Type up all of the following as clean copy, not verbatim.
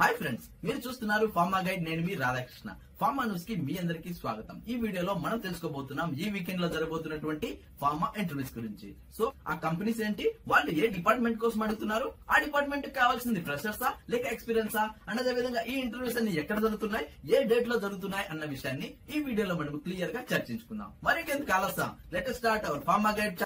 Hi friends, మీరు చూస్తున్నారు pharma guide. నేను మీ రాధాకృష్ణ. ఫార్మా న్యూస్ కి మీ అందరికీ స్వాగతం. ఈ వీడియోలో మనం తెలుసుకోబోతున్నాం ఈ వీకెండ్ లో జరగబోతున్నటువంటి ఫార్మా ఇంటర్వ్యూస్ గురించి. సో ఆ కంపెనీస్ ఏంటి, వాళ్ళు ఏ డిపార్ట్మెంట్ కోసం అడుగుతున్నారు, ఆ డిపార్ట్మెంట్ కి కావాల్సింది ఫ్రెషర్సా లేక ఎక్స్పీరియన్సా, అదే విధంగా ఈ ఇంటర్వ్యూస్ అన్ని ఎక్కడ జరుగుతున్నాయి, ఏ డేట్ లో జరుగుతున్నాయి అన్న విషయాన్ని ఈ వీడియోలో మనం క్లియర్ గా చర్చించుకుందాం. మరి ఎందుకు ఆలస్యం, let us start our pharma guide.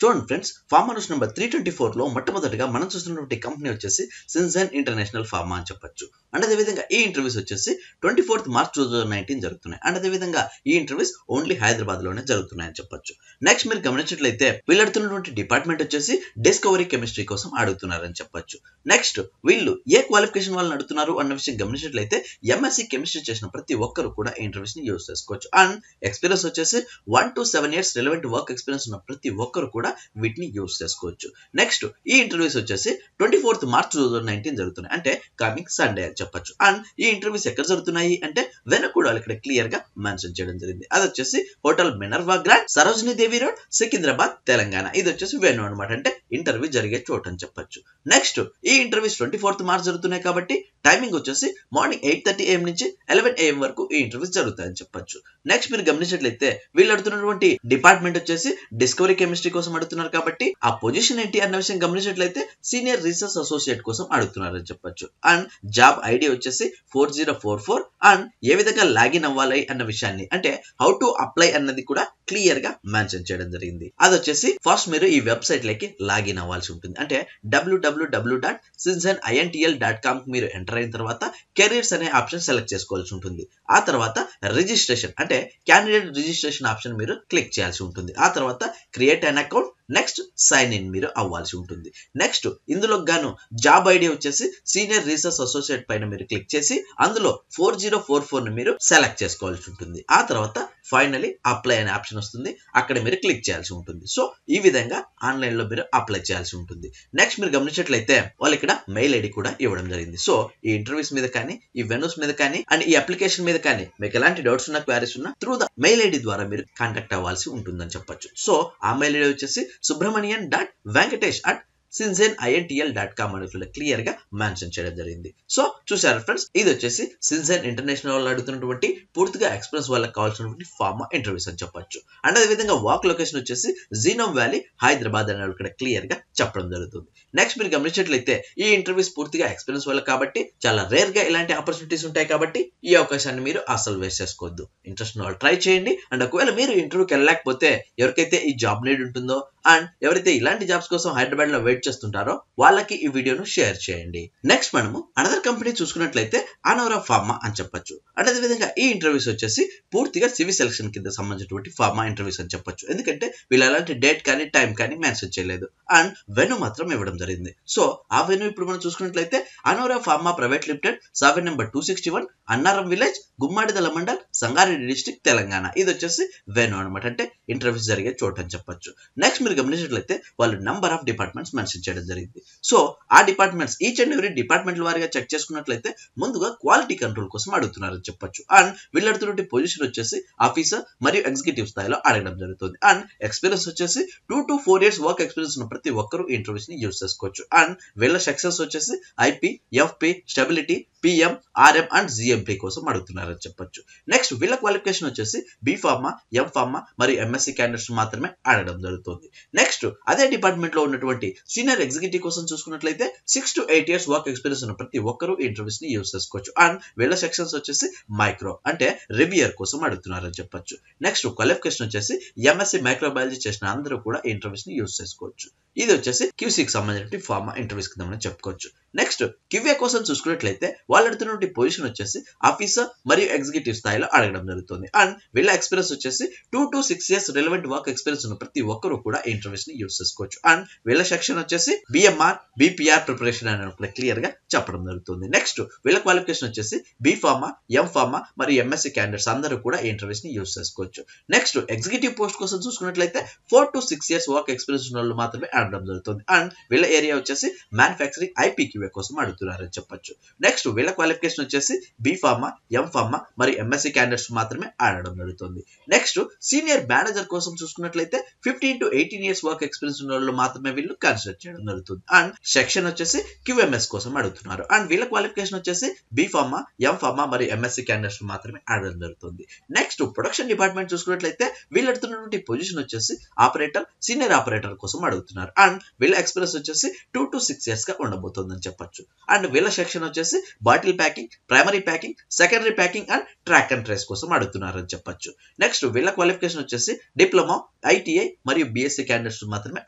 చూడండి ఫ్రెండ్స్, ఫార్మా న్యూస్ నెంబర్ 324 లో మొట్టమొదటిగా మనం చూస్తున్నటువంటి కంపెనీ వచ్చేసి సిన్జెన్ ఇంటర్నేషనల్ ఫార్మా అని చెప్పొచ్చు. అండ్ అదేవిధంగా ఈ ఇంటర్వ్యూస్ వచ్చేసి 24th March 2019 జరుగుతున్నాయి. అండ్ అదేవిధంగా ఈ ఇంటర్వ్యూస్ ఓన్లీ హైదరాబాద్ లోనే జరుగుతున్నాయని చెప్పొచ్చు. నెక్స్ట్ మీరు గమనించినట్లయితే వీళ్ళడుతున్నటువంటి డిపార్ట్మెంట్ వచ్చేసి డిస్కవరీ కెమిస్ట్రీ కోసం అడుగుతున్నారని చెప్పొచ్చు. నెక్స్ట్ వీళ్ళు ఏ క్వాలిఫికేషన్ వాళ్ళని అడుగుతున్నారు అన్న విషయం గమనించినట్లయితే ఎంఎస్సీ కెమిస్ట్రీ చేసిన ప్రతి ఒక్కరు కూడా ఈ ఇంటర్వ్యూస్ ని యూజ్ చేసుకోవచ్చు. అండ్ ఎక్స్పీరియన్స్ వచ్చేసి 1 to 7 years relevant work experience ఉన్న ప్రతి ఒక్కరు కూడా వీటిని యూజ్ చేసుకోవచ్చు. నెక్స్ట్ ఈ ఇంటర్వ్యూస్ వచ్చేసి 24th March 2019 జరుగుతున్నాయి, అంటే కమింగ్ సండే అని చెప్పొచ్చు. అండ్ ఈ ఇంటర్వ్యూస్ ఎక్కడ జరుగుతున్నాయి అంటే వెనకూడలు ఇక్కడ క్లియర్ గా మెన్షన్ చేయడం జరిగింది. అది వచ్చేసి హోటల్ మినర్వా గ్రాండ్, సరోజినీ దేవి రోడ్, సికింద్రాబాద్, తెలంగాణ. ఇది వచ్చేసి వెన్యూ అనమాట, అంటే ఇంటర్వ్యూ జరిగే చోటు అని చెప్పొచ్చు. నెక్స్ట్ ఈ ఇంటర్వ్యూస్ 24th March జరుగుతున్నాయి కాబట్టి టైమింగ్ వచ్చేసి మార్నింగ్ 8:30 AM నుంచి 11 AM వరకు ఈ ఇంటర్వ్యూస్ జరుగుతాయని చెప్పొచ్చు. నెక్స్ట్ మీరు గమనించినట్లయితే వీళ్ళు అడుగుతున్నటువంటి డిపార్ట్మెంట్ వచ్చేసి డిస్కవరీ కెమిస్ట్రీ కోసం అడుగుతున్నారు కాబట్టి ఆ పొజిషన్ ఏంటి అన్న విషయం గమనించినట్లయితే సీనియర్ రీసెర్చ్ అసోసియేట్ కోసం అడుగుతున్నారని చెప్పొచ్చు. అండ్ జాబ్ ఐడి వచ్చేసి 4044. అండ్ ఏ విధంగా లాగిన్ అవ్వాలి అన్న విషయాన్ని, అంటే హౌ టు అప్లై అన్నది కూడా క్లియర్ గా మెన్షన్ చేయడం జరిగింది. అది వచ్చేసి ఫస్ట్ మీరు ఈ వెబ్సైట్ లోకి లాగిన్ అవ్వాల్సి ఉంటుంది. అంటే www.cinzenintl.com మీరు ఎంటర్ అయిన తర్వాత కెరీర్స్ అనే ఆప్షన్ సెలెక్ట్ చేసుకోవాల్సి ఉంటుంది. ఆ తర్వాత రిజిస్ట్రేషన్, అంటే క్యాండిడేట్ రిజిస్ట్రేషన్ ఆప్షన్ మీరు క్లిక్ చేయాల్సి ఉంటుంది. ఆ తర్వాత create an account, next sign in మీరు అవ్వాల్సి ఉంటుంది. నెక్స్ట్ ఇందులో గాను జాబ్ ఐడి వచ్చేసి సీనియర్ రీసెర్చ్ అసోసియేట్ పైన మీరు క్లిక్ చేసి అందులో 4044 ని మీరు సెలెక్ట్ చేసుకోవాల్సి ఉంటుంది. ఆ తర్వాత ఫైనలీ అప్లై అనే ఆప్షన్ వస్తుంది, అక్కడ మీరు క్లిక్ చేయాల్సి ఉంటుంది. సో ఈ విధంగా ఆన్లైన్ లో మీరు అప్లై చేయాల్సి ఉంటుంది. నెక్స్ట్ మీరు గమనించినట్లయితే వాళ్ళు ఇక్కడ మెయిల్ ఐడి కూడా ఇవ్వడం జరిగింది. సో ఈ ఇంటర్వ్యూస్ మీద కానీ, ఈ వెన్యూస్ మీద కానీ, అండ్ ఈ అప్లికేషన్ మీద కానీ మీకు ఎలాంటి డౌట్స్ ఉన్నా, క్వారీస్ ఉన్నా త్రూ ద మెయిల్ ఐడి ద్వారా మీరు కాంటాక్ట్ అవ్వాల్సి ఉంటుందని చెప్పొచ్చు. సో ఆ మెయిల్ ఐడి వచ్చేసి subramanian.venkatesh@cinzenintl.com అని క్లియర్ గా మెన్షన్ చేయడం జరిగింది. సో చూసారు ఫ్రెండ్స్, ఇది వచ్చేసి సిన్జెన్ ఇంటర్నేషనల్ వాళ్ళు అడుగుతున్నటువంటి పూర్తిగా ఎక్స్పీరియన్స్ వాళ్ళకి కావాల్సినటువంటి ఫార్మా ఇంటర్వ్యూస్ అని చెప్పొచ్చు. అండ్ అదే విధంగా వాక్ లొకేషన్ వచ్చేసి జీనోమ్ వ్యాలీ, హైదరాబాద్ అని ఇక్కడ క్లియర్ గా చెప్పడం జరుగుతుంది. నెక్స్ట్ మీరు గమనించినట్లయితే ఈ ఇంటర్వ్యూస్ పూర్తిగా ఎక్స్పీరియన్స్ వాళ్ళకి కాబట్టి చాలా రేర్ గా ఇలాంటి ఆపర్చునిటీస్ ఉంటాయి కాబట్టి ఈ అవకాశాన్ని మీరు అసలు వేస్ట్ చేసుకోవద్దు. ఇంట్రెస్ట్ ఉన్న వాళ్ళు ట్రై చేయండి. అండ్ ఒకవేళ మీరు ఇంటర్వ్యూకి వెళ్ళలేకపోతే ఎవరికైతే ఈ జాబ్ నీడ్ ఉంటుందో అండ్ ఎవరైతే ఇలాంటి జాబ్స్ కోసం హైదరాబాద్ లో వెయిట్ చేస్తుంటారో వాళ్ళకి ఈ వీడియోను షేర్ చేయండి. నెక్స్ట్ మనము అనదర్ కంపెనీ చూసుకున్నట్లయితే అనోరా ఫార్మా అని చెప్పొచ్చు. అండ్ అదే విధంగా ఈ ఇంటర్వ్యూస్ వచ్చేసి పూర్తిగా సివి సెలక్షన్ కింద సంబంధించినటువంటి ఫార్మా ఇంటర్వ్యూస్ అని చెప్పొచ్చు. ఎందుకంటే వీళ్ళు అలాంటి డేట్ కానీ టైం కానీ మెన్షన్ చేయలేదు అండ్ వెన్యూ మాత్రం ఇవ్వడం జరిగింది. సో ఆ వెన్యూ ఇప్పుడు మనం చూసుకున్నట్లయితే అనోరా pharma private limited, survey number 261, Annaram village, Gummadidala mandal, Sangareddy district, Telangana. ఇది వచ్చేసి వెన్యూ అనమాట, అంటే ఇంటర్వ్యూస్ జరిగే చోటు అని చెప్పొచ్చు. నెక్స్ట్ మీరు గమనించినట్లయితే వాళ్ళు నంబర్ ఆఫ్ డిపార్ట్మెంట్స్ మెన్షన్ చేయడం జరిగింది. సో ఆ departments each and every department వారిగా చెక్ చేసుకున్నట్లయితే ముందుగా క్వాలిటీ కంట్రోల్ కోసం అడుగుతున్నారని చెప్పొచ్చు. అండ్ వీళ్ళు అడుగుతున్న పొజిషన్ వచ్చేసి ఆఫీసర్ మరియు ఎగ్జిక్యూటివ్ స్థాయిలో అడగడం జరుగుతుంది. అండ్ ఎక్స్పీరియన్స్ వచ్చేసి 2 to 4 years వర్క్ ఎక్స్పీరియన్స్ ఉన్న ప్రతి ఒక్కరు ఇంటర్వ్యూస్ ని యూజ్ చేసుకోవచ్చు. అండ్ వీళ్ళ సెక్షన్స్ వచ్చేసి IP, FP, stability, PM, RM and GMP కోసం అడుగుతున్నారని చెప్పొచ్చు. నెక్స్ట్ వీళ్ళ క్వాలిఫికేషన్ వచ్చేసి బి ఫార్మా, ఎం ఫార్మా మరియు ఎంఎస్సీ క్యాండిడేట్స్ మాత్రమే అడగడం జరుగుతుంది. నెక్స్ట్ అదే డిపార్ట్మెంట్ లో ఉన్నటువంటి సీనియర్ ఎగ్జిక్యూటివ్ కోసం చూసుకున్నట్లయితే 6 to 8 years వర్క్ ఎక్స్పీరియన్స్ ఉన్న ప్రతి ఒక్కరు ఇంటర్వ్యూస్ ని యూజ్ చేసుకోవచ్చు. అండ్ వీళ్ళ సెక్షన్స్ వచ్చేసి మైక్రో, అంటే రివ్యూయర్ కోసం అడుగుతున్నారని చెప్పొచ్చు. నెక్స్ట్ క్వాలిఫికేషన్ వచ్చేసి ఎంఎస్సీ మైక్రోబయాలజీ చేసిన అందరూ కూడా ఇంటర్వ్యూస్ ని యూజ్ చేసుకోవచ్చు. ఇది వచ్చేసి క్యూసీకి సంబంధించిన ఫార్మా ఇంటర్వ్యూస్ కింద మనం చెప్పుకోవచ్చు. నెక్స్ట్ క్యూఏ కోసం చూసుకున్నట్లయితే వాళ్ళు అడుగుతున్న పొజిషన్ వచ్చేసి ఆఫీసర్ మరియు ఎగ్జిక్యూటివ్ స్థాయిలో అడగడం జరుగుతుంది. అండ్ వీళ్ళ ఎక్స్పీరియన్స్ వచ్చేసి 2 to 6 years relevant work experience ఉన్న ప్రతి ఒక్కరు కూడా ఇంటర్వ్యూస్ ని యూజ్ చేసుకోవచ్చు. అండ్ వీళ్ళ సెక్షన్ వచ్చేసి బిఎంఆర్, బిపిఆర్ ప్రిపరేషన్ అని క్లియర్ గా చెప్పడం జరుగుతుంది. నెక్స్ట్ వీళ్ళ క్వాలిఫికేషన్ వచ్చేసి బి ఫార్మా, ఎం ఫార్మా మరియు ఎంఎస్సీ క్యాండిడేట్స్ అందరూ కూడా ఇంటర్వ్యూస్ ని యూజ్ చేసుకోవచ్చు. నెక్స్ట్ ఎగ్జిక్యూటివ్ పోస్ట్ కోసం చూసుకున్నట్లయితే 4 to 6 years వర్క్ ఎక్స్పీరియన్స్ ఉన్న వాళ్ళు మాత్రమే అడగడం జరుగుతుంది. అండ్ వీళ్ళ ఏరియా వచ్చేసి మ్యానుఫ్యాక్చరింగ్ IPQA కోసం అడుగుతున్నారని చెప్పొచ్చు. నెక్స్ట్ వీళ్ళ క్వాలిఫికేషన్ వచ్చేసి B Pharma, M Pharma మరియు MSc క్యాండిడేట్స్ మాత్రమే అడగడం జరుగుతుంది. నెక్స్ట్ సీనియర్ మేనేజర్ కోసం చూసుకున్నట్లయితే 15 to 18 years వర్క్ ఎక్స్పీరియన్స్ ఉన్న వాళ్ళు మాత్రమే వీళ్ళు కన్సిడర్ చేయడం జరుగుతుంది. అండ్ సెక్షన్ వచ్చేసి QMS కోసం అడుగుతున్నారు. అండ్ వీళ్ళ క్వాలిఫికేషన్ వచ్చేసి B Pharma, M Pharma మరియు MSc క్యాండిడేట్స్ మాత్రమే అడగడం జరుగుతుంది. నెక్స్ట్ ప్రొడక్షన్ డిపార్ట్మెంట్ చూసుకున్నట్లయితే వీళ్ళు అడుగుతున్నటువంటి పొజిషన్ వచ్చేసి ఆపరేటర్, సీనియర్ ఆపరేటర్ కోసం అడుగుతున్నారు. అండ్ వీళ్ళ ఎక్స్పీరియన్స్ వచ్చేసి 2 to 6 years గా ఉండబోతుందని చెప్పొచ్చు. అండ్ వీళ్ళ సెక్షన్ వచ్చేసి bottle packing, primary packing, secondary packing and track and trace కోసం అడుగుతున్నారని చెప్పొచ్చు. నెక్స్ట్ వీళ్ళ క్వాలిఫికేషన్ వచ్చేసి డిప్లొమా, ITI మరియు BSc క్యాండిడేట్స్ మాత్రమే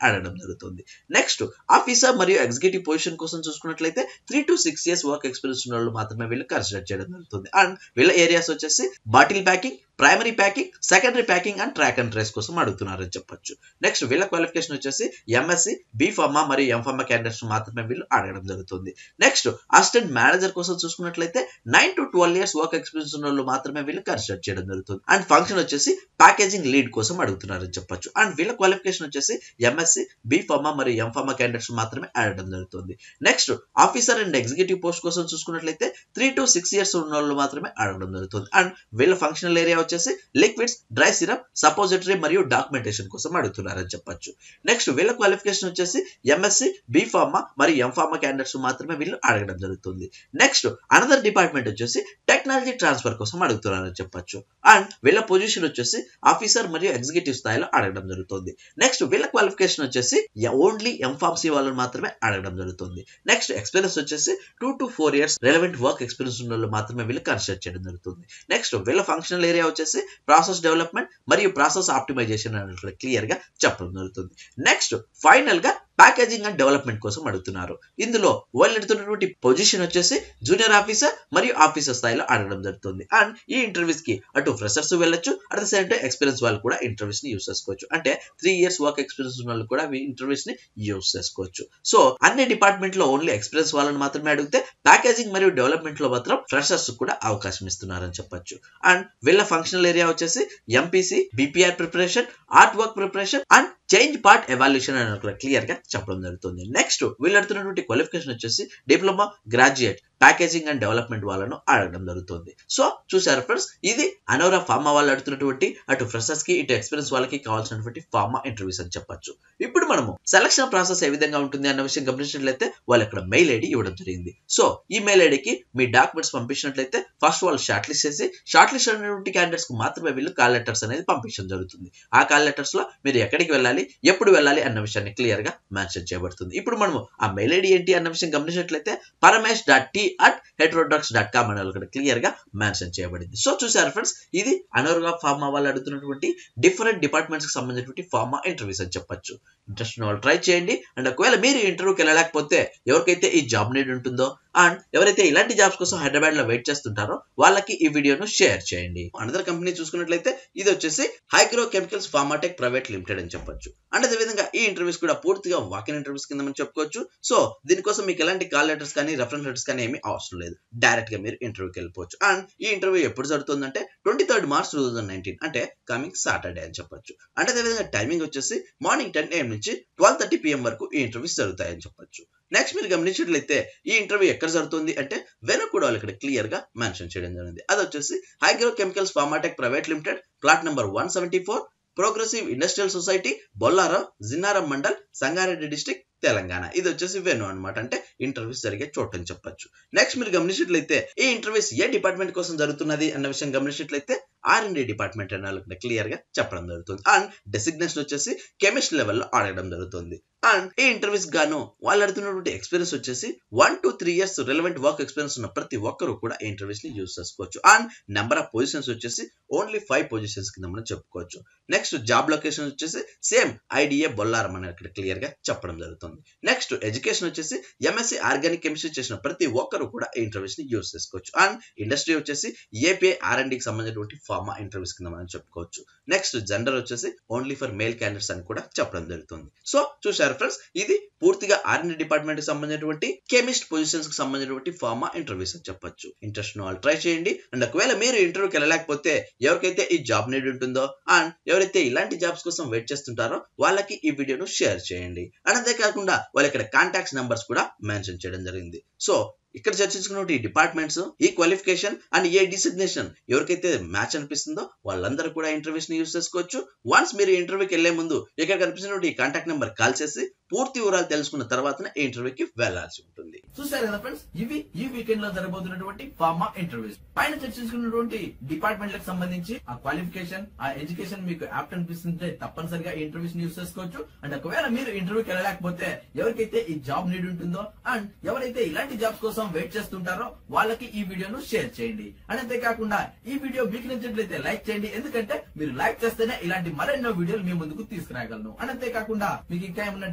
అడగడం జరుగుతుంది. నెక్స్ట్ ఆఫీసర్ మరియు ఎగ్జిక్యూటివ్ పొజిషన్ కోసం చూసుకున్నట్లయితే 3 to 6 years వర్క్ ఎక్స్పీరియన్స్ ఉన్న వాళ్ళు మాత్రమే వీళ్ళు కన్సిడర్ చేయడం జరుగుతుంది. అండ్ వీళ్ళ ఏరియాస్ వచ్చేసి bottle packing, primary packing, secondary packing and track and trace కోసం అడుగుతున్నారని చెప్పొచ్చు. నెక్స్ట్ వీళ్ళ క్వాలిఫికేషన్ వచ్చేసి MSc, B Pharma మరియు M Pharma క్యాండిడేట్స్ మాత్రమే వీళ్ళు అడగడం జరుగుతుంది. నెక్స్ట్ అసిస్టెంట్ మేనేజర్ కోసం చూసుకున్నట్లయితే 9 to 12 years వర్క్ ఎక్స్పీరియన్స్ ఉన్న వాళ్ళు మాత్రమే వీళ్ళు కన్సిడర్ చేయడం జరుగుతుంది. అండ్ ఫంక్షన్ వచ్చేసి ప్యాకేజింగ్ లీడ్ కోసం అడుగుతున్నారని చెప్పొచ్చు. అండ్ వీళ్ళ క్వాలిఫికేషన్ వచ్చేసి MSc, B Pharma మరియు M Pharma క్యాండిడేట్స్ మాత్రమే అడగడం జరుగుతుంది. Next officer and executive post కోసం చూసుకున్నట్లయితే 3 to 6 years ఉన్న వాళ్ళు మాత్రమే అడగడం జరుగుతుంది. అండ్ వీళ్ళ ఫంక్షనల్ ఏరియా వచ్చేసి లిక్విడ్స్, డ్రై సిరప్, సపోజిటరీ మరియు డాక్యుమెంటేషన్ కోసం అడుగుతున్నారని చెప్పొచ్చు. నెక్స్ట్ వీళ్ళ క్వాలిఫికేషన్ వచ్చేసి MSc, B Pharma మరియు M Pharma క్యాండిడేట్స్ మాత్రమే వీళ్ళు అడగడం జరుగుతుంది. నెక్స్ట్ అనదర్ డిపార్ట్మెంట్ వచ్చేసి టెక్నాలజీ ట్రాన్స్ఫర్ కోసం అడుగుతున్నారని చెప్పొచ్చు. అండ్ వీళ్ళ పొజిషన్ వచ్చేసి ఆఫీసర్ మరియు ఎగ్జిక్యూటివ్ స్థాయిలో అడగడం జరుగుతుంది. నెక్స్ట్ వీళ్ళ క్వాలిఫికేషన్ వచ్చేసి ఓన్లీ MPharmacy వాళ్ళని మాత్రమే అడగడం జరుగుతుంది. నెక్స్ట్ ఎక్స్పీరియన్స్ వచ్చేసి 2 to 4 years relevant work experience ఉన్న వాళ్ళు మాత్రమే వీళ్ళు కన్సిడర్ చేయడం జరుగుతుంది. నెక్స్ట్ వీళ్ళ ఫంక్షనల్ ఏరియా వచ్చేసి ప్రాసెస్ డెవలప్మెంట్ మరియు ప్రాసెస్ ఆప్టిమైజేషన్ అనేది క్లియర్ గా చెప్పడం జరుగుతుంది. నెక్స్ట్ ఫైనల్ గా ప్యాకేజింగ్ అండ్ డెవలప్మెంట్ కోసం అడుగుతున్నారు. ఇందులో వాళ్ళు ఎడుతున్నటువంటి పొజిషన్ వచ్చేసి జూనియర్ ఆఫీసర్ మరియు ఆఫీసర్ స్థాయిలో అడగడం జరుగుతుంది. అండ్ ఈ ఇంటర్వ్యూస్ కి అటు ఫ్రెషర్స్ వెళ్ళొచ్చు, at the same time experience వాళ్ళు కూడా ఇంటర్వ్యూస్ ని యూస్ చేసుకోవచ్చు. అంటే 3 years వర్క్ ఎక్స్పీరియన్స్ ఉన్న వాళ్ళు కూడా ఇంటర్వ్యూస్ ని యూస్ చేసుకోవచ్చు. సో అన్ని డిపార్ట్మెంట్ లో ఓన్లీ ఎక్స్పీరియన్స్ వాళ్ళని మాత్రమే అడిగితే ప్యాకేజింగ్ మరియు డెవలప్మెంట్ లో మాత్రం ఫ్రెషర్స్ కూడా అవకాశం ఇస్తున్నారని చెప్పొచ్చు. అండ్ వీళ్ళ ఫంక్షనల్ ఏరియా వచ్చేసి MPC, BPR preparation, art work preparation and change part evaluation అని కూడా క్లియర్ గా చెప్పడం జరుగుతుంది. నెక్స్ట్ వీళ్ళు అడుగుతున్నటువంటి క్వాలిఫికేషన్ వచ్చేసి diploma, graduate, packaging and development వాళ్ళను అడగడం జరుగుతుంది. సో చూసారు ఫ్రెండ్స్, ఇది అనోరా ఫార్మా వాళ్ళు అడుగుతున్నటువంటి అటు ఫ్రెషర్స్ కి ఇటు ఎక్స్పీరియన్స్ వాళ్ళకి కావాల్సినటువంటి ఫార్మా ఇంటర్వ్యూస్ అని చెప్పొచ్చు. ఇప్పుడు మనము సెలక్షన్ ప్రాసెస్ ఏ విధంగా ఉంటుంది అన్న విషయం గమనించినట్లయితే వాళ్ళు ఇక్కడ మెయిల్ ఐడి ఇవ్వడం జరిగింది. సో ఈ మెయిల్ ఐడికి మీ డాక్యుమెంట్స్ పంపించినట్లయితే ఫస్ట్ వాళ్ళు షార్ట్ లిస్ట్ చేసి షార్ట్ లిస్ట్ అయినటువంటి క్యాండిడేట్స్ కు మాత్రమే వీళ్ళు కాల్ లెటర్స్ అనేది పంపించడం జరుగుతుంది. ఆ కాల్ లెటర్స్ లో మీరు ఎక్కడికి వెళ్ళాలి, ఎప్పుడు వెళ్ళాలి అన్న విషయాన్ని క్లియర్ గా మెన్షన్ చేయబడుతుంది. ఇప్పుడు మనము ఆ మెయిల్ ఐడి ఏంటి అన్న విషయం గమనించినట్లయితే paramesh.t@heterodox.com అని ఇక్కడ క్లియర్ గా మెన్షన్ చేయబడింది. సో చూసారు ఫ్రెండ్స్, ఇది అనోరా ఫార్మా వాళ్ళు అడుగుతున్నటువంటి డిఫరెంట్ డిపార్ట్మెంట్స్ కి సంబంధించినటువంటి ఫార్మా ఇంటర్వ్యూస్ అని చెప్పొచ్చు. ఇంట్రెస్ట్ ఉన్న వాళ్ళు ట్రై చేయండి. అండ్ ఒకవేళ మీరు ఇంటర్వ్యూకి వెళ్ళలేకపోతే ఎవరికైతే ఈ జాబ్ నీడ్ ఉంటుందో అండ్ ఎవరైతే ఇలాంటి జాబ్స్ కోసం హైదరాబాద్ లో వెయిట్ చేస్తుంటారో వాళ్ళకి ఈ వీడియోను షేర్ చేయండి. అనదర్ కంపెనీ చూసుకున్నట్లయితే ఇది వచ్చేసి Hygro Chemicals Pharmatek Private limited అని చెప్పొచ్చు. అండ్ అదే విధంగా ఈ ఇంటర్వ్యూస్ కూడా పూర్తిగా వాకిన్ ఇంటర్వ్యూస్ కింద మనం చెప్పుకోవచ్చు. సో దీనికోసం మీకు ఎలాంటి కాల్ లెటర్స్ కానీ రెఫరెన్స్ లెటర్స్ కానీ ఏమీ అవసరం లేదు. డైరెక్ట్ గా మీరు ఇంటర్వ్యూకి వెళ్ళిపోవచ్చు. అండ్ ఈ ఇంటర్వ్యూ ఎప్పుడు జరుగుతుందంటే 23rd March 2019 అంటే కమింగ్ సాటర్డే అని చెప్పొచ్చు. అంటే అదే విధంగా టైమింగ్ వచ్చేసి మార్నింగ్ 10 AM నుంచి 12:30 PM వరకు ఈ ఇంటర్వ్యూస్ జరుగుతాయని చెప్పొచ్చు. నెక్స్ట్ మీరు గమనించినట్లయితే ఈ ఇంటర్వ్యూ ఎక్కడ జరుగుతుంది అంటే వెను కూడా వాళ్ళు ఇక్కడ క్లియర్ గా మెన్షన్ చేయడం జరిగింది. అది వచ్చేసి Hygro Chemicals Pharmatek Private Limited, plot number 174, progressive industrial society, Bollaram, Jinnaram mandal, Sangareddy district, Telangana. ఇది వచ్చేసి వెను అనమాట, అంటే ఇంటర్వ్యూస్ జరిగే చోటు అని చెప్పొచ్చు. నెక్స్ట్ మీరు గమనించినట్లయితే ఈ ఇంటర్వ్యూస్ ఏ డిపార్ట్మెంట్ కోసం జరుగుతున్నది అన్న విషయం గమనించినట్లయితే R&D డిపార్ట్మెంట్ అని క్లియర్ గా చెప్పడం జరుగుతుంది. అండ్ డెసిగ్నేషన్ వచ్చేసి కెమిస్ట్ లెవెల్లో అడగడం జరుగుతుంది. అండ్ ఈ ఇంటర్వ్యూస్ గాను వాళ్ళు అడుగుతున్నటువంటి ఎక్స్పీరియన్స్ వచ్చేసి 1 to 3 years relevant work experience ఉన్న ప్రతి ఒక్కరు కూడా ఈ ఇంటర్వ్యూస్ ని యూజ్ చేసుకోవచ్చు. అండ్ నెంబర్ ఆఫ్ పొజిషన్స్ వచ్చేసి ఓన్లీ 5 పొజిషన్స్ కింద మనం చెప్పుకోవచ్చు. నెక్స్ట్ జాబ్ లొకేషన్ వచ్చేసి సేమ్ IDA బొల్లారం అని ఇక్కడ క్లియర్ గా చెప్పడం జరుగుతుంది. నెక్స్ట్ ఎడ్యుకేషన్ వచ్చేసి MSc ఆర్గానిక్ కెమిస్ట్రీ చేసిన ప్రతి ఒక్కరు కూడా ఈ ఇంటర్వ్యూస్ ని యూజ్ చేసుకోవచ్చు. అండ్ ఇండస్ట్రీ వచ్చేసి API R&D కి సంబంధించినటువంటి ఫార్మా ఇంటర్వ్యూస్ కింద మనం చెప్పుకోవచ్చు. నెక్స్ట్ జెండర్ వచ్చేసి ఓన్లీ ఫర్ మేల్ క్యాండిడేట్స్ అని కూడా చెప్పడం జరుగుతుంది. సో చూసారు చూసారు ఫ్రెండ్స్, ఇది పూర్తిగా R&D డిపార్ట్మెంట్ కి సంబంధించినటువంటి కెమిస్ట్ పొజిషన్స్ కి సంబంధించినటువంటి ఫార్మా ఇంటర్వ్యూస్ అని చెప్పొచ్చు. ఇంట్రెస్ట్ ఉన్న వాళ్ళు ట్రై చేయండి. అండ్ ఒకవేళ మీరు ఇంటర్వ్యూకి వెళ్ళలేకపోతే ఎవరికైతే ఈ జాబ్ నీడ్ ఉంటుందో అండ్ ఎవరైతే ఇలాంటి జాబ్స్ కోసం వెయిట్ చేస్తుంటారో వాళ్ళకి ఈ వీడియోను షేర్ చేయండి. అండ్ అంతేకాకుండా వాళ్ళ ఇక్కడ కాంటాక్ట్స్ నెంబర్స్ కూడా మెన్షన్ చేయడం జరిగింది. సో ఇక్కడ చర్చించుకున్న ఈ డిపార్ట్మెంట్స్, ఈ క్వాలిఫికేషన్ అండ్ ఏ డిసిగ్నేషన్ ఎవరికైతే మ్యాచ్ అనిపిస్తుందో వాళ్ళందరూ కూడా ఇంటర్వ్యూస్ ని యూజ్ చేసుకోవచ్చు. వన్స్ మీరు ఇంటర్వ్యూకి వెళ్లే ముందు ఇక్కడ కనిపిస్తున్న ఈ కాంటాక్ట్ నెంబర్ కాల్ చేసి పూర్తి వివరాలు తెలుసుకున్న తర్వాతనే ఈ ఇంటర్వ్యూకి వెళ్లాల్సి ఉంటుంది. చూసారు కదా ఫ్రెండ్స్, ఇవి ఈ వీకెండ్ లో జరగబోతున్నటువంటి ఫార్మా ఇంటర్వ్యూస్. పైన చర్చించుకున్నటువంటి డిపార్ట్మెంట్లకు సంబంధించి ఆ క్వాలిఫికేషన్, ఆ ఎడ్యుకేషన్ మీకు యాప్ట్ అనిపిస్తుంటే తప్పనిసరిగా ఈ ఇంటర్వ్యూస్ ని యూజ్ చేసుకోవచ్చు. అండ్ ఒకవేళ మీరు ఇంటర్వ్యూకి వెళ్ళలేకపోతే ఎవరికైతే ఈ జాబ్ నీడ్ ఉంటుందో అండ్ ఎవరైతే ఇలాంటి జాబ్స్ కోసం వెయిట్ చేస్తుంటారో వాళ్ళకి ఈ వీడియోను షేర్ చేయండి. అండ్ అంతేకాకుండా ఈ వీడియో మీకు నచ్చినట్లయితే లైక్ చేయండి, ఎందుకంటే మీరు లైక్ చేస్తేనే ఇలాంటి మరెన్నో వీడియోలు మీ ముందుకు తీసుకురాగలను. అండ్ అంతేకాకుండా మీకు ఇంకా ఏమైనా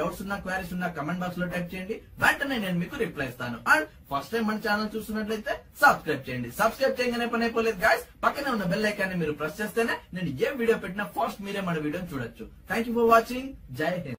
డౌట్స్ ఉన్నా, క్వైరీస్ ఉన్నా కమెంట్ బాక్స్ లో టైప్ చేయండి, వెంటనే నేను మీకు రిప్లై ఇస్తాను. అండ్ ఫస్ట్ టైం మన ఛానల్ చూస్తున్నట్లయితే సబ్స్క్రైబ్ చేయండి. సబ్స్క్రైబ్ చేయగానే పని అయిపోలేదు గాయ్స్, పక్కనే ఉన్న బెల్ ఐకాన్ ని మీరు ప్రెస్ చేస్తేనే నేను ఏ వీడియో పెట్టినా ఫస్ట్ మీరే మన వీడియోని చూడొచ్చు. Thank you for watching. జై హింద్.